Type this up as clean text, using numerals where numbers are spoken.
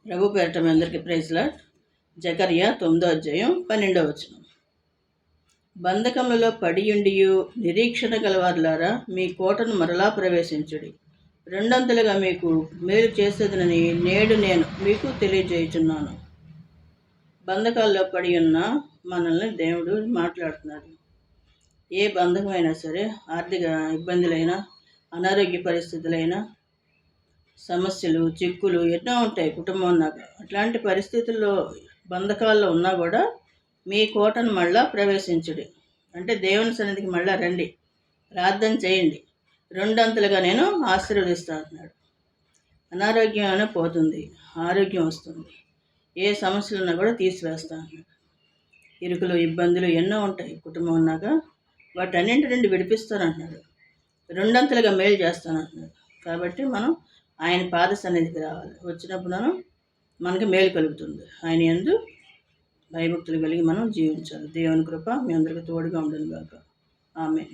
ప్రభు పేరట మీ అందరికీ praise lord. జకర్యా 9వ అధ్యాయం 12వ వచనం. బంధకములలో పడియుండియు నిరీక్షణ గలవారులారా, మీ కోటను మరలా ప్రవేశించుడి. రెండంతలుగా మీకు మేలు చేసేదనని నేడు నేను మీకు తెలియజేయుచున్నాను. బంధకాల్లో పడి ఉన్న మనల్ని దేవుడు మాట్లాడుతున్నాడు. ఏ బంధకమైనా సరే, ఆర్థిక ఇబ్బందులైనా, అనారోగ్య పరిస్థితులైనా, సమస్యలు, చిక్కులు ఎన్నో ఉంటాయి కుటుంబం ఉన్నాక. అట్లాంటి పరిస్థితుల్లో, బంధకాల్లో ఉన్నా కూడా మీ కోటను మళ్ళా ప్రవేశించుడి. అంటే దేవుని సన్నిధికి మళ్ళా రండి, ప్రార్థన చేయండి, రెండంతలుగా నేను ఆశీర్వదిస్తా అంటున్నాడు. అనారోగ్యం అయినా పోతుంది, ఆరోగ్యం వస్తుంది. ఏ సమస్యలు ఉన్నా కూడా తీసివేస్తా అన్నాడు. ఇరుకులు, ఇబ్బందులు ఎన్నో ఉంటాయి కుటుంబం ఉన్నాక, వాటన్నింటి నుండి విడిపిస్తానంటున్నాడు. రెండంతలుగా మేలు చేస్తానంటున్నాడు. కాబట్టి మనం ఆయన పాద సన్నిధికి రావాలి. వచ్చినప్పుడు మనకి మేలు కలుగుతుంది. ఆయన యందు భయభక్తులు కలిగి మనం జీవించాలి. దేవుని కృప మీ అందరికీ తోడుగా ఉండును గాక. ఆమేన్.